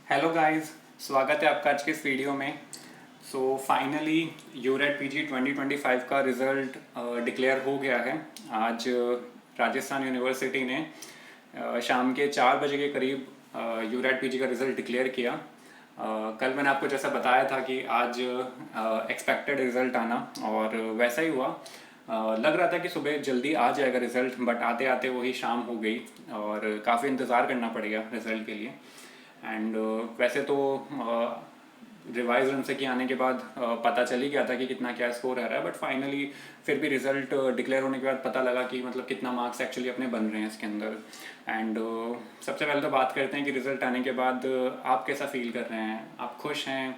Hello guys, स्वागत है आपका आज के इस वीडियो में। फाइनली यूरेट पीजी 2025 का रिज़ल्ट डिक्लेयर हो गया है। आज राजस्थान यूनिवर्सिटी ने शाम के 4 बजे के करीब यूरेट पीजी का रिज़ल्ट डिक्लेयर किया। कल मैंने आपको जैसा बताया था कि आज एक्सपेक्टेड रिज़ल्ट आना, और वैसा ही हुआ। लग रहा था कि सुबह जल्दी आ जाएगा रिज़ल्ट, बट आते आते वही शाम हो गई और काफ़ी इंतज़ार करना पड़ेगा रिज़ल्ट के लिए। एंड वैसे तो रिवाइज रन से की आने के बाद पता चल ही गया था कि कितना क्या स्कोर रह रहा है, बट फाइनली फिर भी रिज़ल्ट डिक्लेयर होने के बाद पता लगा कि मतलब कितना मार्क्स एक्चुअली अपने बन रहे हैं इसके अंदर। एंड सबसे पहले तो बात करते हैं कि रिज़ल्ट आने के बाद आप कैसा फील कर रहे हैं। आप खुश हैं,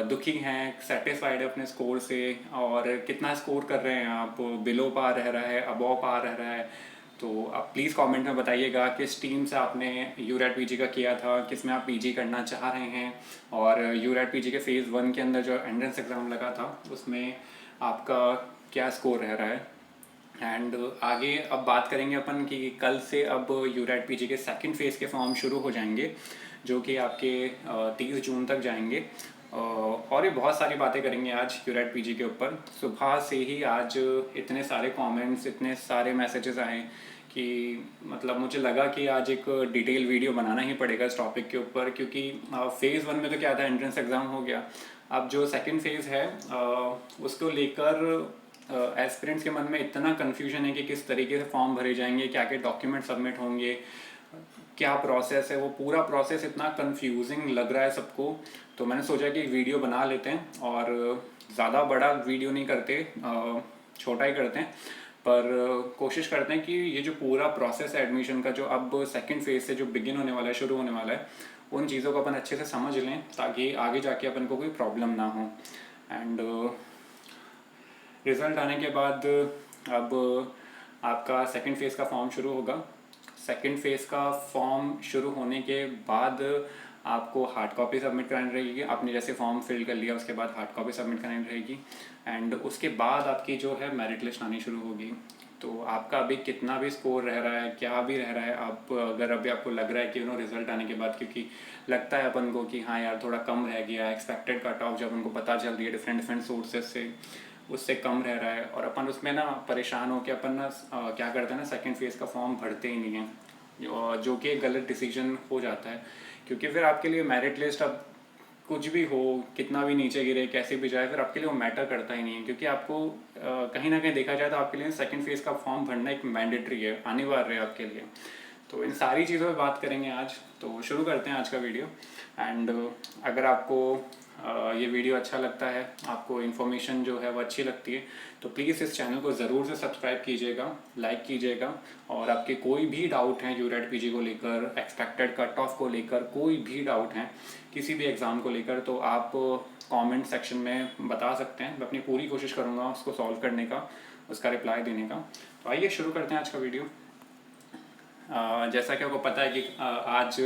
दुखी हैं, सेटिस्फाइड है अपने स्कोर से, और कितना स्कोर कर रहे हैं आप, बिलो पार रह रहा है, अबव पार रह रहा है। तो आप प्लीज़ कमेंट में बताइएगा किस टीम से आपने यूरेट पीजी का किया था, किस में आप पीजी करना चाह रहे हैं, और यूरेट पीजी के फेज़ 1 के अंदर जो एंट्रेंस एग्ज़ाम लगा था उसमें आपका क्या स्कोर रह रहा है। एंड आगे अब बात करेंगे अपन कि कल से अब यूरेट पीजी के सेकंड फेज़ के फॉर्म शुरू हो जाएंगे, जो कि आपके 30 जून तक जाएंगे। और ये बहुत सारी बातें करेंगे आज यूरेट पीजी के ऊपर। सुबह से ही आज इतने सारे कमेंट्स, इतने सारे मैसेजेस आए कि मतलब मुझे लगा कि आज एक डिटेल वीडियो बनाना ही पड़ेगा इस टॉपिक के ऊपर, क्योंकि फेज़ 1 में तो क्या था, एंट्रेंस एग्ज़ाम हो गया। अब जो सेकंड फेज़ है उसको लेकर एस्पिरेंट्स के मन में इतना कन्फ्यूजन है कि किस तरीके से फॉर्म भरे जाएंगे, क्या क्या डॉक्यूमेंट सबमिट होंगे, क्या प्रोसेस है। वो पूरा प्रोसेस इतना कंफ्यूजिंग लग रहा है सबको। तो मैंने सोचा कि वीडियो बना लेते हैं, और ज़्यादा बड़ा वीडियो नहीं करते, छोटा ही करते हैं, पर कोशिश करते हैं कि ये जो पूरा प्रोसेस है एडमिशन का, जो अब सेकंड फेज से जो बिगिन होने वाला है, शुरू होने वाला है, उन चीज़ों को अपन अच्छे से समझ लें ताकि आगे जाके अपन को कोई प्रॉब्लम ना हो। एंड रिज़ल्ट आने के बाद अब आपका सेकंड फेज़ का फॉर्म शुरू होगा। सेकंड फेज़ का फॉर्म शुरू होने के बाद आपको हार्ड कॉपी सबमिट करानी रहेगी। आपने जैसे फॉर्म फिल कर लिया उसके बाद हार्ड कॉपी सबमिट करानी रहेगी। एंड उसके बाद आपकी जो है मेरिट लिस्ट आनी शुरू होगी। तो आपका अभी कितना भी स्कोर रह रहा है, क्या भी रह रहा है, आप अगर अभी आपको लग रहा है कि रिज़ल्ट आने के बाद, क्योंकि लगता है अपन को कि हाँ यार थोड़ा कम रह गया, एक्सपेक्टेड कट ऑफ जब उनको पता चल रही है डिफरेंट डिफरेंट सोर्सेज से, उससे कम रह रहा है, और अपन उसमें ना परेशान हो के अपन ना क्या करते हैं ना, सेकंड फेज़ का फॉर्म भरते ही नहीं है, जो कि एक गलत डिसीजन हो जाता है। क्योंकि फिर आपके लिए मेरिट लिस्ट अब कुछ भी हो, कितना भी नीचे गिरे, कैसे भी जाए, फिर आपके लिए वो मैटर करता ही नहीं है। क्योंकि आपको कहीं ना कहीं देखा जाए तो आपके लिए सेकंड फेज़ का फॉर्म भरना एक मैंडेटरी है, अनिवार्य है आपके लिए। तो इन सारी चीज़ों पे बात करेंगे आज। तो शुरू करते हैं आज का वीडियो। एंड अगर आपको ये वीडियो अच्छा लगता है, आपको इन्फॉर्मेशन जो है वो अच्छी लगती है, तो प्लीज़ इस चैनल को ज़रूर से सब्सक्राइब कीजिएगा, लाइक कीजिएगा। और आपके कोई भी डाउट हैं यूरेट पीजी को लेकर, एक्सपेक्टेड कट ऑफ को लेकर, कोई भी डाउट हैं किसी भी एग्ज़ाम को लेकर, तो आप कमेंट सेक्शन में बता सकते हैं। मैं अपनी पूरी कोशिश करूँगा उसको सॉल्व करने का, उसका रिप्लाई देने का। तो आइए शुरू करते हैं आज का वीडियो। जैसा कि आपको पता है कि आज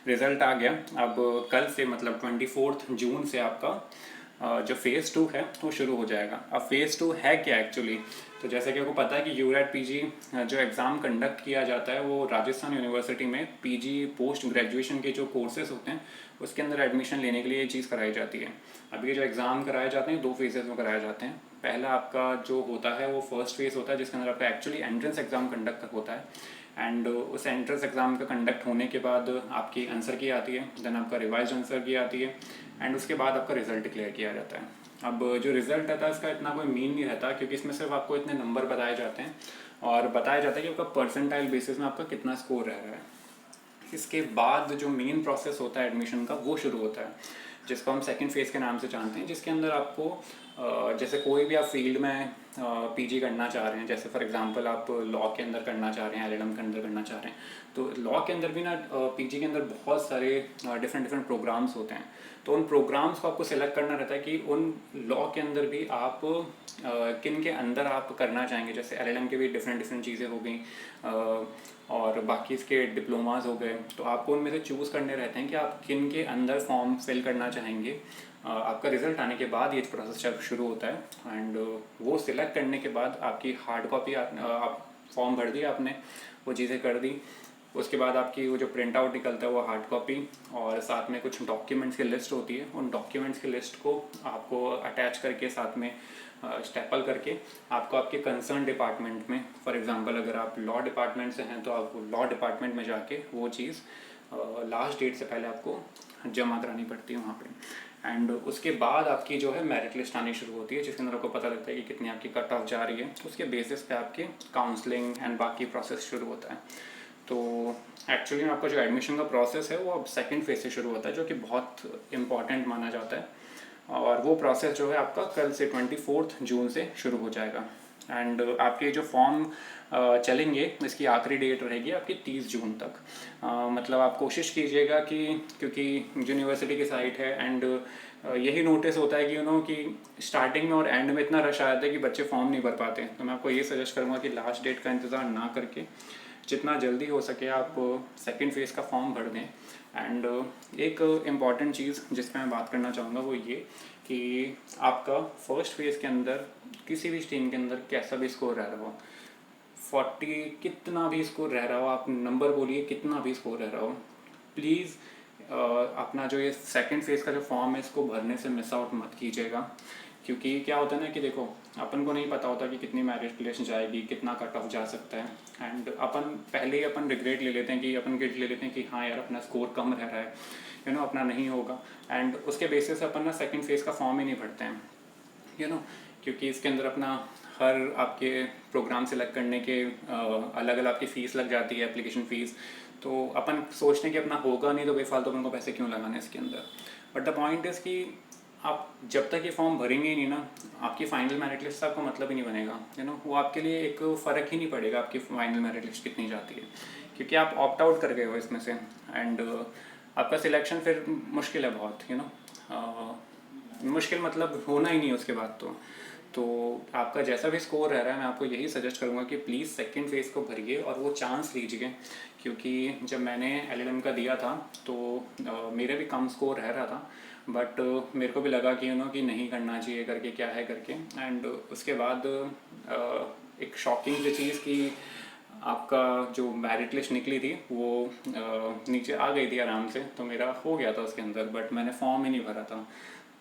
रिज़ल्ट आ गया। अब कल से मतलब 24 जून से आपका जो फेज़ 2 है वो शुरू हो जाएगा। अब फेज़ 2 है क्या एक्चुअली, तो जैसे कि आपको पता है कि यूरेट पीजी जो एग्ज़ाम कंडक्ट किया जाता है वो राजस्थान यूनिवर्सिटी में पीजी पोस्ट ग्रेजुएशन के जो कोर्सेज होते हैं उसके अंदर एडमिशन लेने के लिए ये चीज़ कराई जाती है। अब ये जो एग्ज़ाम कराए जाते हैं 2 फेजेस में कराए जाते हैं। पहला आपका जो होता है वो फर्स्ट फेज़ होता है, जिसके अंदर आपका एक्चुअली एंट्रेंस एग्ज़ाम कंडक्ट होता है। एंड उस एंट्रेंस एग्ज़ाम का कंडक्ट होने के बाद आपकी आंसर की आती है, देन आपका रिवाइज आंसर की आती है, एंड उसके बाद आपका रिज़ल्ट डिक्लेयर किया जाता है। अब जो रिज़ल्ट रहता है इसका इतना कोई मीन नहीं रहता, क्योंकि इसमें सिर्फ आपको इतने नंबर बताए जाते हैं और बताया जाता है कि आपका परसेंटाइल बेसिस में आपका कितना स्कोर रह रहा है। इसके बाद जो मेन प्रोसेस होता है एडमिशन का वो शुरू होता है, जिसको हम सेकंड फेज़ के नाम से जानते हैं, जिसके अंदर आपको जैसे कोई भी आप फील्ड में पीजी करना चाह रहे हैं, जैसे फॉर एग्जांपल आप लॉ के अंदर करना चाह रहे हैं, एलएलएम के अंदर करना चाह रहे हैं, तो लॉ के अंदर भी ना पीजी के अंदर बहुत सारे डिफरेंट डिफरेंट प्रोग्राम्स होते हैं। तो उन प्रोग्राम्स को आपको सेलेक्ट करना रहता है कि उन लॉ के अंदर भी आप किन के अंदर आप करना चाहेंगे। जैसे एलएलएम के भी डिफरेंट डिफरेंट चीज़ें हो गई, और बाकी इसके डिप्लोमास हो गए, तो आपको उनमें से चूज़ करने रहते हैं कि आप किन के अंदर फॉर्म फिल करना चाहेंगे। आपका रिज़ल्ट आने के बाद ये प्रोसेस शुरू होता है। एंड वो सिलेक्ट करने के बाद आपकी हार्ड कॉपी आप फॉर्म भर दिया आपने, वो चीज़ें कर दी, उसके बाद आपकी वो जो प्रिंट आउट निकलता है वो हार्ड कॉपी, और साथ में कुछ डॉक्यूमेंट्स की लिस्ट होती है। उन डॉक्यूमेंट्स की लिस्ट को आपको अटैच करके साथ में स्टेपल करके आपको आपके कंसर्न डिपार्टमेंट में, फॉर एग्जांपल अगर आप लॉ डिपार्टमेंट से हैं तो आपको लॉ डिपार्टमेंट में जाके वो चीज़ लास्ट डेट से पहले आपको जमा करानी पड़ती है वहाँ पे। एंड उसके बाद आपकी जो है मेरिट लिस्ट आनी शुरू होती है, जिसके अंदर आपको पता लगता है कि कितनी आपकी कट ऑफ जा रही है। उसके बेसिस पे आपके काउंसलिंग एंड बाकी प्रोसेस शुरू होता है। तो एक्चुअली में आपका जो एडमिशन का प्रोसेस है वो अब सेकंड फेज से शुरू होता है, जो कि बहुत इंपॉर्टेंट माना जाता है। और वो प्रोसेस जो है आपका कल से 24 जून से शुरू हो जाएगा। एंड आपके जो फॉर्म चलेंगे इसकी आखिरी डेट रहेगी आपकी 30 जून तक। मतलब आप कोशिश कीजिएगा कि, क्योंकि यूनिवर्सिटी की साइट है एंड यही नोटिस होता है कि कि स्टार्टिंग में और एंड में इतना रश आता है कि बच्चे फॉर्म नहीं भर पाते। तो मैं आपको ये सजेस्ट करूँगा कि लास्ट डेट का इंतज़ार ना करके जितना जल्दी हो सके आप सेकेंड फेज़ का फॉर्म भर दें। एंड एक इम्पॉर्टेंट चीज़ जिस पर मैं बात करना चाहूँगा वो ये कि आपका फर्स्ट फेज़ के अंदर किसी भी स्ट्रीम के अंदर कैसा भी स्कोर रह रहा हो, 40 कितना भी स्कोर रह रहा हो, आप नंबर बोलिए कितना भी स्कोर रह रहा हो, प्लीज़ अपना जो ये सेकंड फेज़ का जो फॉर्म है इसको भरने से मिस आउट मत कीजिएगा। क्योंकि क्या होता है ना कि देखो, अपन को नहीं पता होता कि कितनी मेरिट लिस्ट जाएगी, कितना कट ऑफ जा सकता है। एंड अपन पहले ही अपन रिग्रेट ले लेते हैं कि अपन गिल्ट ले लेते हैं कि हाँ यार अपना स्कोर कम रह रहा है, अपना नहीं होगा। एंड उसके बेसिस से अपन ना सेकंड फेज़ का फॉर्म ही नहीं भरते हैं, क्योंकि इसके अंदर अपना हर आपके प्रोग्राम सेलेक्ट करने के अलग अलग आपकी फ़ीस लग जाती है, एप्लीकेशन फ़ीस। तो अपन सोचते हैं कि अपना होगा नहीं तो बेफालतू अपन को पैसे क्यों लगाने इसके अंदर। बट द पॉइंट इज़ कि आप जब तक ये फॉर्म भरेंगे ही नहीं ना, आपकी फाइनल मेरिट लिस्ट से आपको मतलब ही नहीं बनेगा, वो आपके लिए एक फ़र्क ही नहीं पड़ेगा आपकी फाइनल मेरिट लिस्ट कितनी जाती है, क्योंकि आप ऑप्ट आउट कर गए हो इसमें से। एंड आपका सिलेक्शन फिर मुश्किल है बहुत, मुश्किल मतलब होना ही नहीं है उसके बाद। तो आपका जैसा भी स्कोर रह रहा है, मैं आपको यही सजेस्ट करूँगा कि प्लीज़ सेकंड फेज़ को भरिए और वो चांस लीजिए। क्योंकि जब मैंने एलएलएम का दिया था तो मेरे भी कम स्कोर रह रहा था, बट मेरे को भी लगा कि कि नहीं करना चाहिए करके, क्या है करके। एंड उसके बाद एक शॉकिंग सी चीज़ कि आपका जो मेरिट लिस्ट निकली थी वो नीचे आ गई थी आराम से, तो मेरा हो गया था उसके अंदर, बट मैंने फॉर्म ही नहीं भरा था।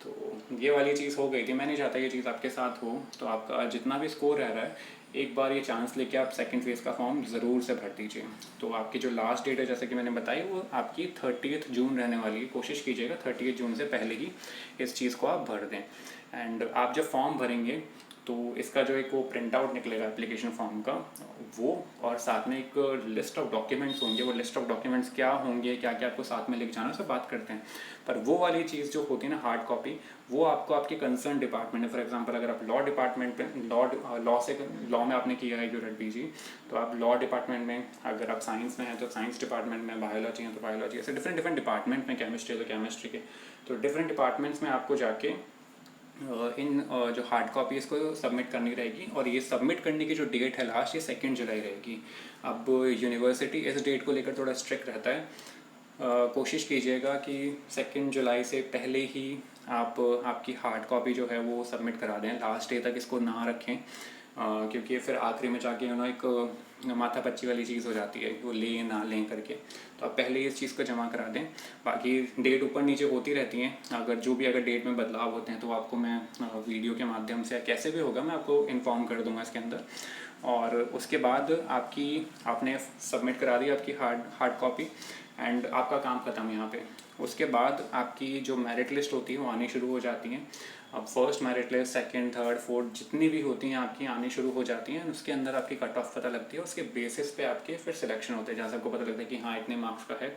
तो ये वाली चीज़ हो गई थी। मैं नहीं चाहता ये चीज़ आपके साथ हो। तो आपका जितना भी स्कोर रह रहा है, एक बार ये चांस लेके आप सेकंड फेज़ का फॉर्म ज़रूर से भर दीजिए। तो आपकी जो लास्ट डेट है जैसे कि मैंने बताई वो आपकी 30 जून रहने वाली है। कोशिश कीजिएगा 30 जून से पहले ही इस चीज़ को आप भर दें। एंड आप जब फॉर्म भरेंगे तो इसका जो एक वो प्रिंट आउट निकलेगा एप्लीकेशन फॉर्म का, वो और साथ में एक लिस्ट ऑफ डॉक्यूमेंट्स होंगे। वो लिस्ट ऑफ डॉक्यूमेंट्स क्या होंगे, क्या क्या आपको साथ में लेके जाना, सब बात करते हैं। पर वो वाली चीज़ जो होती है ना, हार्ड कॉपी, वो आपको आपके कंसर्न डिपार्टमेंट में, फॉर एग्जांपल अगर आप लॉ डिपार्टमेंट में लॉ में आपने किया है यूरेट पीजी, तो आप लॉ डिपार्टमेंट में, अगर आप साइंस में हैं तो साइंस डिपार्टमेंट में, बायोलॉजी है तो बायोलॉजी, ऐसे डिफरेंट डिफरेंट डिपार्टमेंट में, केमिस्ट्री है तो केमिस्ट्री के, तो डिफरेंट डिपार्टमेंट्स में आपको जाके इन जो हार्ड कॉपी इसको सबमिट करनी रहेगी। और ये सबमिट करने की जो डेट है लास्ट, ये 2 जुलाई रहेगी। अब यूनिवर्सिटी इस डेट को लेकर थोड़ा स्ट्रिक्ट रहता है। कोशिश कीजिएगा कि 2 जुलाई से पहले ही आप आपकी हार्ड कॉपी जो है वो सबमिट करा दें, लास्ट डे तक इसको ना रखें। क्योंकि फिर आखिरी में जाके एक माथापच्ची वाली चीज़ हो जाती है, वो लें ना लें करके। तो आप पहले इस चीज़ को जमा करा दें। बाकी डेट ऊपर नीचे होती रहती हैं, अगर डेट में बदलाव होते हैं तो आपको मैं वीडियो के माध्यम से या कैसे भी होगा मैं आपको इन्फॉर्म कर दूंगा इसके अंदर। और उसके बाद आपने सबमिट करा दी आपकी हार्ड कॉपी, एंड आपका काम ख़त्म यहाँ पे। उसके बाद आपकी जो मेरिट लिस्ट होती है वो आनी शुरू हो जाती हैं। अब first merit list, second, third, fourth जितनी भी होती हैं आपकी आनी शुरू हो जाती हैं। उसके अंदर आपकी कट ऑफ पता लगती है, उसके बेसिस पे आपके फिर सिलेक्शन होते हैं, जहाँ से आपको पता लगता है कि हाँ इतने मार्क्स का है,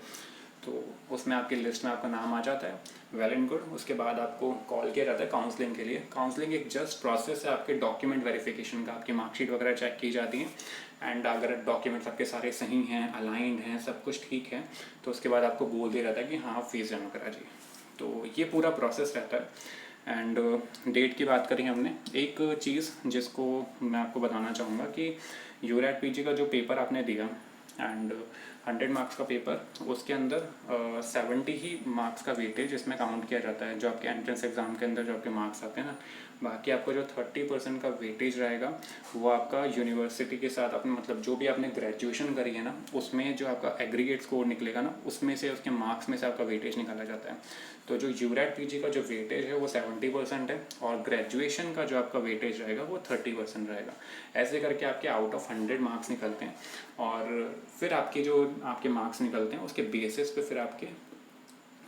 तो उसमें आपकी लिस्ट में आपका नाम आ जाता है। Well and good. उसके बाद आपको कॉल किया जाता है काउंसलिंग के लिए। काउंसलिंग एक जस्ट प्रोसेस है आपके डॉक्यूमेंट वेरिफिकेशन का, आपकी मार्कशीट वगैरह चेक की जाती है। एंड अगर डॉक्यूमेंट्स आपके सारे सही हैं, अलाइंड हैं, सब कुछ ठीक है, तो उसके बाद आपको बोल दिया जाता है कि हाँ फीस जमा करा जी। तो ये पूरा प्रोसेस रहता है। एंड डेट की बात करी हमने, एक चीज़ जिसको मैं आपको बताना चाहूँगा कि यूरेट पीजी का जो पेपर आपने दिया, एंड 100 मार्क्स का पेपर, उसके अंदर 70 ही मार्क्स का वेटेज इसमें काउंट किया जाता है जो आपके एंट्रेंस एग्ज़ाम के अंदर जो आपके मार्क्स आते हैं ना। बाकी आपको जो 30% का वेटेज रहेगा वो आपका यूनिवर्सिटी के साथ अपने मतलब जो भी आपने ग्रेजुएशन करी है ना उसमें जो आपका एग्रीगेट स्कोर निकलेगा ना उसमें से उसके मार्क्स में से आपका वेटेज निकाला जाता है। तो जो यूरेट पीजी का जो वेटेज है वो 70% है और ग्रेजुएशन का जो आपका वेटेज रहेगा वो 30% रहेगा। ऐसे करके आपके आउट ऑफ 100 मार्क्स निकलते हैं और फिर आपके जो आपके मार्क्स निकलते हैं उसके बेसिस पे फिर आपके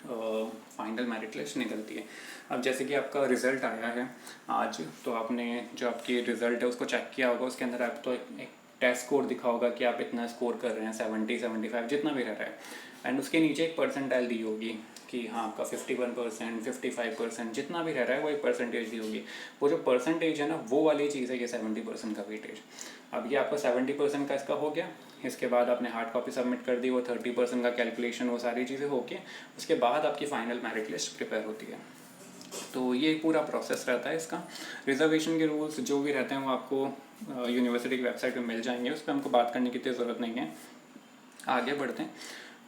फाइनल मेरिट लिस्ट निकलती है। अब जैसे कि आपका रिज़ल्ट आया है आज, तो आपने जो आपकी रिज़ल्ट है उसको चेक किया होगा, उसके अंदर आप तो एक टेस्ट स्कोर दिखा होगा कि आप इतना स्कोर कर रहे हैं 70 75 जितना भी रह रहा है, एंड उसके नीचे एक परसेंटाइल दी होगी कि हाँ आपका 51% 55% जितना भी रह रहा है वो एक परसेंटेज दी होगी। वो जो परसेंटेज है ना वो वाली चीज़ है ये 70% का वेटेज। अब ये आपका 70% का इसका हो गया, इसके बाद आपने हार्ड कॉपी सबमिट कर दी, वो 30% का कैलकुलेशन वो सारी चीज़ें होके उसके बाद आपकी फाइनल मेरिट लिस्ट प्रिपेयर होती है। तो ये पूरा प्रोसेस रहता है इसका। रिजर्वेशन के रूल्स जो भी रहते हैं वो आपको यूनिवर्सिटी की वेबसाइट पे मिल जाएंगे, उस पर हमको बात करने की इतनी ज़रूरत नहीं है। आगे बढ़ते हैं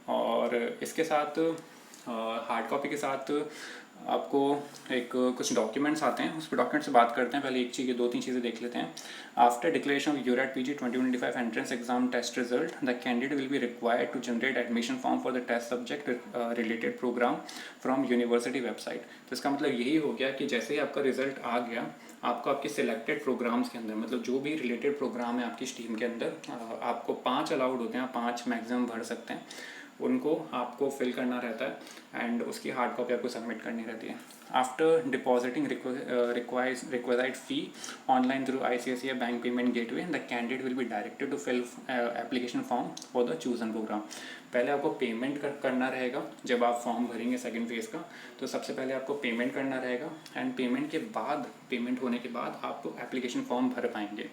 और इसके साथ हार्ड कॉपी के साथ आपको एक कुछ डॉक्यूमेंट्स आते हैं, उस पर डॉक्यूमेंट से बात करते हैं। पहले एक चीज़ 2-3 चीज़ें देख लेते हैं। After declaration of URET PG 2025 entrance exam test result, the candidate will be required to generate admission form for the test subject related programme from university website. तो इसका मतलब यही हो गया कि जैसे ही आपका रिजल्ट आ गया, आपको आपके सिलेक्टेड प्रोग्राम्स के अंदर मतलब जो भी रिलेटेड प्रोग्राम है आपकी स्ट्रीम के अंदर, आपको 5 अलाउड होते हैं, 5 मैक्सिमम भर सकते हैं, उनको आपको फिल करना रहता है एंड उसकी हार्ड कॉपी आपको सबमिट करनी रहती है। After depositing required fee online through ICICI bank payment gateway, the candidate will be directed to fill application form for the chosen programme. पहले आपको पेमेंट करना रहेगा जब आप फॉर्म भरेंगे सेकेंड फेज़ का, तो सबसे पहले आपको पेमेंट करना रहेगा एंड पेमेंट होने के बाद आप एप्लीकेशन फॉर्म भर पाएंगे।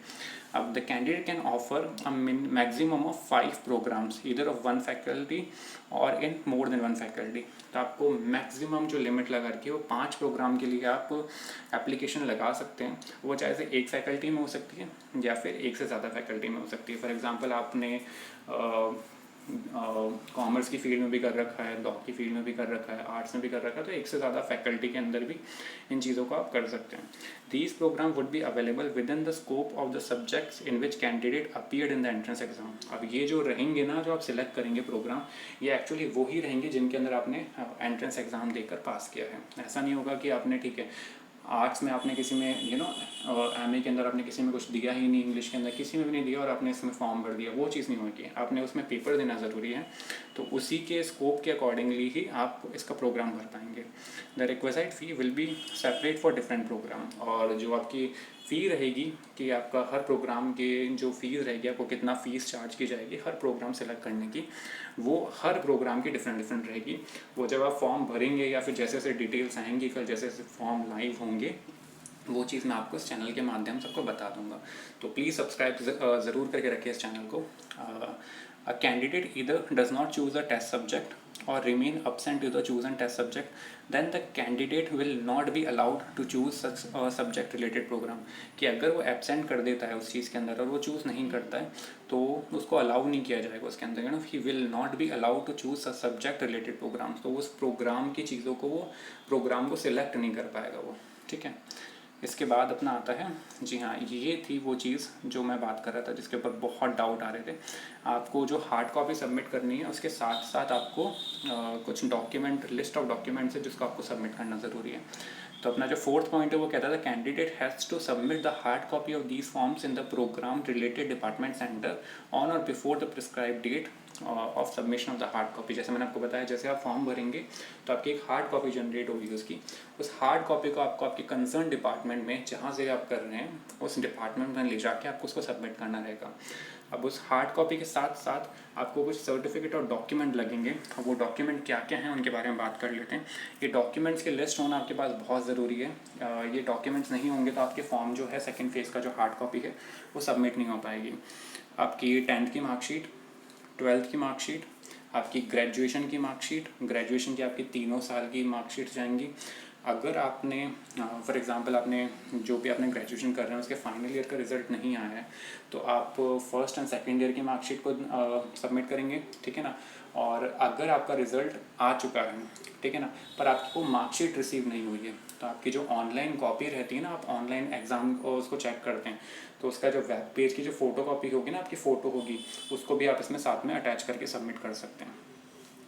अब the candidate can offer a maximum of 5 programmes either of 1 faculty और इन मोर देन 1 फैकल्टी। तो आपको मैक्सिमम जो लिमिट लगा रखी है वो 5 प्रोग्राम के लिए आप एप्लीकेशन लगा सकते हैं। वो चाहे से एक फैकल्टी में हो सकती है या फिर एक से ज़्यादा फैकल्टी में हो सकती है। फॉर एग्जांपल आपने कॉमर्स की फील्ड में भी कर रखा है, लॉ की फील्ड में भी कर रखा है, आर्ट्स में भी कर रखा है, तो एक से ज़्यादा फैकल्टी के अंदर भी इन चीज़ों को आप कर सकते हैं। These programme would be available within the scope of the subjects in which candidate appeared in the entrance exam. अब ये जो रहेंगे ना, जो आप सिलेक्ट करेंगे प्रोग्राम, ये एक्चुअली वो ही रहेंगे जिनके अंदर आपने एंट्रेंस एग्जाम देकर पास किया है। ऐसा नहीं होगा कि आपने ठीक है आर्ट्स में आपने किसी में MA के अंदर आपने किसी में कुछ दिया ही नहीं, इंग्लिश के अंदर किसी में भी नहीं दिया और आपने इसमें फॉर्म भर दिया, वो चीज़ नहीं होगी। आपने उसमें पेपर देना ज़रूरी है, तो उसी के स्कोप के अकॉर्डिंगली ही आप इसका प्रोग्राम भर पाएंगे। The requisite fee will be separate for different programme. और जो आपकी फ़ी रहेगी कि आपका हर प्रोग्राम के जो फ़ीस रहेगी, आपको कितना फ़ीस चार्ज की जाएगी हर प्रोग्राम सेलेक्ट करने की, वो हर प्रोग्राम की डिफरेंट रहेगी। वो जब आप फॉर्म भरेंगे या फिर जैसे जैसे डिटेल्स आएंगी, फिर जैसे जैसे फॉर्म लाइव होंगे, वो चीज़ मैं आपको इस चैनल के माध्यम से आपको बता दूंगा। तो प्लीज़ सब्सक्राइब ज़रूर करके रखिए इस चैनल को। A candidate either does not choose a test subject or remain absent to the chosen test subject, then the candidate will not be allowed to choose such a subject related program। कि अगर वो absent कर देता है उस चीज़ के अंदर और वो चूज़ नहीं करता है तो उसको अलाउ नहीं किया जाएगा उसके अंदर, he will not be allowed to choose a subject related programme. तो उस प्रोग्राम की चीज़ों को, वो प्रोग्राम को सिलेक्ट नहीं कर पाएगा वो, ठीक है। इसके बाद अपना आता है, जी हाँ, ये थी वो चीज़ जो मैं बात कर रहा था जिसके ऊपर बहुत डाउट आ रहे थे। आपको जो हार्ड कॉपी सबमिट करनी है उसके साथ साथ आपको कुछ डॉक्यूमेंट, लिस्ट ऑफ डॉक्यूमेंट्स है जिसको आपको सबमिट करना ज़रूरी है। तो अपना जो 4th पॉइंट है वो कहता था candidate has to submit the hard copy of these forms in the programme related department centre on or before the prescribe date of submission of the hard copy. जैसे मैंने आपको बताया, जैसे आप फॉर्म भरेंगे तो आपकी एक हार्ड कॉपी जनरेट होगी उसकी, उस हार्ड कॉपी को आपको आपके कंसर्न डिपार्टमेंट में जहाँ से आप कर रहे हैं उस डिपार्टमेंट में ले जाके आपको उसको सबमिट करना रहेगा। अब उस हार्ड कॉपी के साथ साथ आपको कुछ सर्टिफिकेट और डॉक्यूमेंट लगेंगे, और वो डॉक्यूमेंट क्या क्या हैं उनके बारे में बात कर लेते हैं। ये डॉक्यूमेंट्स की लिस्ट होना आपके पास बहुत ज़रूरी है। ये डॉक्यूमेंट्स नहीं होंगे तो आपके फॉर्म जो है सेकेंड फेज़ का जो हार्ड कॉपी है वो सबमिट नहीं हो पाएगी। आपकी 10th की मार्कशीट, 12th की मार्कशीट, आपकी ग्रेजुएशन की मार्कशीट, ग्रेजुएशन की आपकी 3 साल की मार्कशीट जाएंगी, अगर आपने फॉर एग्ज़ाम्पल आपने जो भी आपने ग्रेजुएशन कर रहे हैं उसके फाइनल ईयर का रिज़ल्ट नहीं आया है, तो आप फर्स्ट एंड सेकेंड ईयर की मार्कशीट को सबमिट करेंगे, ठीक है ना। और अगर आपका रिज़ल्ट आ चुका है, ठीक है ना, पर आपको मार्कशीट रिसीव नहीं हुई है, तो आपकी जो ऑनलाइन कॉपी रहती है ना, आप ऑनलाइन एग्ज़ाम को उसको चेक करते हैं, तो उसका जो वेब पेज की जो फ़ोटो कॉपी होगी ना, आपकी फ़ोटो होगी, उसको भी आप इसमें साथ में अटैच करके सबमिट कर सकते हैं।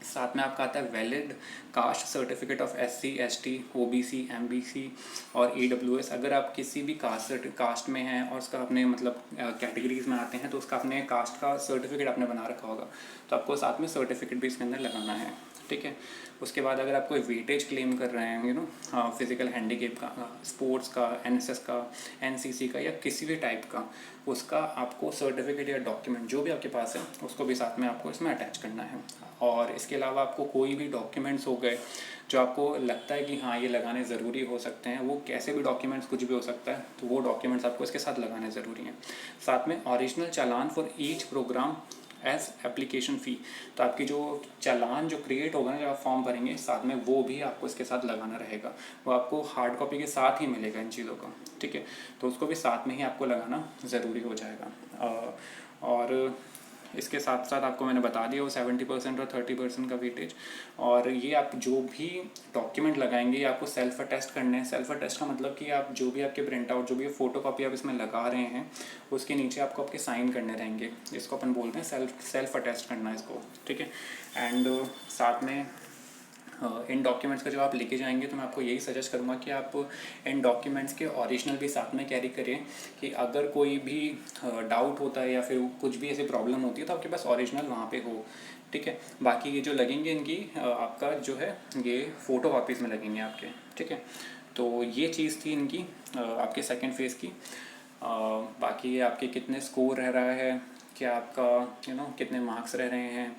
साथ में आपका आता है valid caste certificate of SC ST OBC MBC और AWS। अगर आप किसी भी कास्ट में हैं और उसका अपने मतलब कैटेगरीज में आते हैं, तो उसका अपने कास्ट का सर्टिफिकेट आपने बना रखा होगा, तो आपको साथ में सर्टिफिकेट भी इसके अंदर लगाना है, ठीक है। उसके बाद अगर आप कोई वेटेज क्लेम कर रहे हैं, फिजिकल हैंडीकेप का, स्पोर्ट्स का, NSS का, NCC का या किसी भी टाइप का, उसका आपको सर्टिफिकेट या डॉक्यूमेंट जो भी आपके पास है उसको भी साथ में आपको इसमें अटैच करना है। और इसके अलावा आपको कोई भी डॉक्यूमेंट्स हो गए जो आपको लगता है कि हाँ ये लगाने ज़रूरी हो सकते हैं, वो कैसे भी डॉक्यूमेंट्स कुछ भी हो सकता है, तो वो डॉक्यूमेंट्स आपको इसके साथ लगाने ज़रूरी हैं। साथ में original challan for each programme as application fee, तो आपकी जो चालान जो क्रिएट होगा ना जब आप फॉर्म भरेंगे, साथ में वो भी आपको इसके साथ लगाना रहेगा। वो आपको हार्ड कॉपी के साथ ही मिलेगा इन चीज़ों का, ठीक है। तो उसको भी साथ में ही आपको लगाना ज़रूरी हो जाएगा। और इसके साथ साथ आपको मैंने बता दिया वो 70% और 30% का वेटेज। और ये आप जो भी डॉक्यूमेंट लगाएंगे ये आपको सेल्फ अटेस्ट करने हैं। सेल्फ अटेस्ट का मतलब कि आप जो भी आपके प्रिंट आउट, जो भी फ़ोटो कॉपी आप इसमें लगा रहे हैं, उसके नीचे आपको आपके साइन करने रहेंगे। इसको अपन बोलते हैं सेल्फ अटेस्ट करना इसको, ठीक है। एंड साथ में इन डॉक्यूमेंट्स का जब आप लेके जाएंगे, तो मैं आपको यही सजेस्ट करूँगा कि आप इन डॉक्यूमेंट्स के ओरिजिनल भी साथ में कैरी करें, कि अगर कोई भी डाउट होता है या फिर कुछ भी ऐसी प्रॉब्लम होती है तो आपके पास ओरिजिनल वहाँ पे हो, ठीक है। बाकी ये जो लगेंगे इनकी आपका जो है ये फ़ोटो कॉपीज़ में लगेंगे आपके, ठीक है। तो ये चीज़ थी इनकी आपके सेकेंड फेज़ की। बाकी ये आपके कितने स्कोर रह रहा है, क्या आपका कितने मार्क्स रह रहे हैं,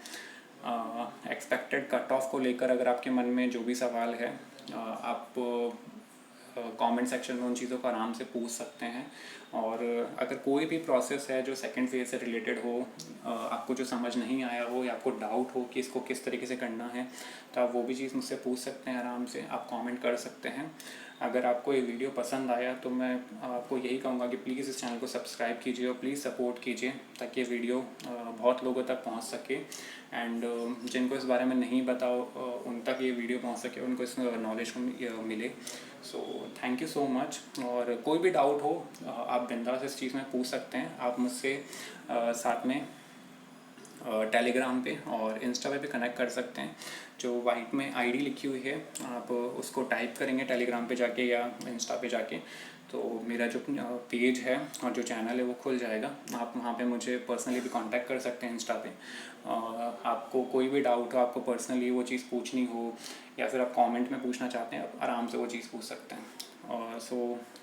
एक्सपेक्टेड कट ऑफ को लेकर अगर आपके मन में जो भी सवाल है, आप कमेंट सेक्शन में उन चीज़ों को आराम से पूछ सकते हैं। और अगर कोई भी प्रोसेस है जो सेकंड फेज़ से रिलेटेड हो, आपको जो समझ नहीं आया हो या आपको डाउट हो कि इसको किस तरीके से करना है, तो आप वो भी चीज़ मुझसे पूछ सकते हैं आराम से, आप कमेंट कर सकते हैं। अगर आपको ये वीडियो पसंद आया तो मैं आपको यही कहूँगा कि प्लीज़ इस चैनल को सब्सक्राइब कीजिए और प्लीज़ सपोर्ट कीजिए, ताकि ये वीडियो बहुत लोगों तक पहुँच सके। एंड जिनको इस बारे में नहीं पता उन तक ये वीडियो पहुँच सके, उनको इस नॉलेज मिले। So thank you so much. और कोई भी डाउट हो आप बिंदास इस चीज़ में पूछ सकते हैं। आप मुझसे साथ में टेलीग्राम पे और इंस्टा पे भी कनेक्ट कर सकते हैं। जो वाइट में आईडी लिखी हुई है, आप उसको टाइप करेंगे टेलीग्राम पे जाके या इंस्टा पे जाके, तो मेरा जो पेज है और जो चैनल है वो खुल जाएगा। आप वहाँ पे मुझे पर्सनली भी कांटेक्ट कर सकते हैं इंस्टा पे। आपको कोई भी डाउट हो, आपको पर्सनली वो चीज़ पूछनी हो या फिर आप कमेंट में पूछना चाहते हैं, आप आराम से वो चीज़ पूछ सकते हैं। So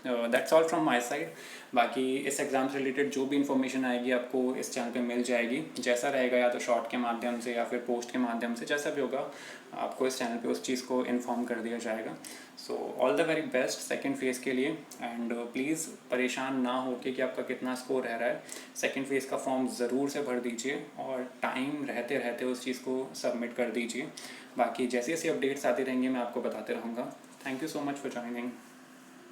that's all from my side. बाकी इस एग्ज़ाम से रिलेटेड जो भी इन्फॉर्मेशन आएगी आपको इस चैनल पे मिल जाएगी, जैसा रहेगा, या तो शॉर्ट के माध्यम से या फिर पोस्ट के माध्यम से, जैसा भी होगा आपको इस चैनल पे उस चीज़ को इन्फॉर्म कर दिया जाएगा। So all the very best second phase के लिए। एंड प्लीज़ परेशान ना हो कि आपका कितना स्कोर रह रहा है। सेकंड फेज़ का फॉर्म ज़रूर से भर दीजिए और टाइम रहते रहते उस चीज़ को सबमिट कर दीजिए। बाकी जैसी जैसी अपडेट्स आती रहेंगी मैं आपको बताते रहूँगा। Thank you so much for joining.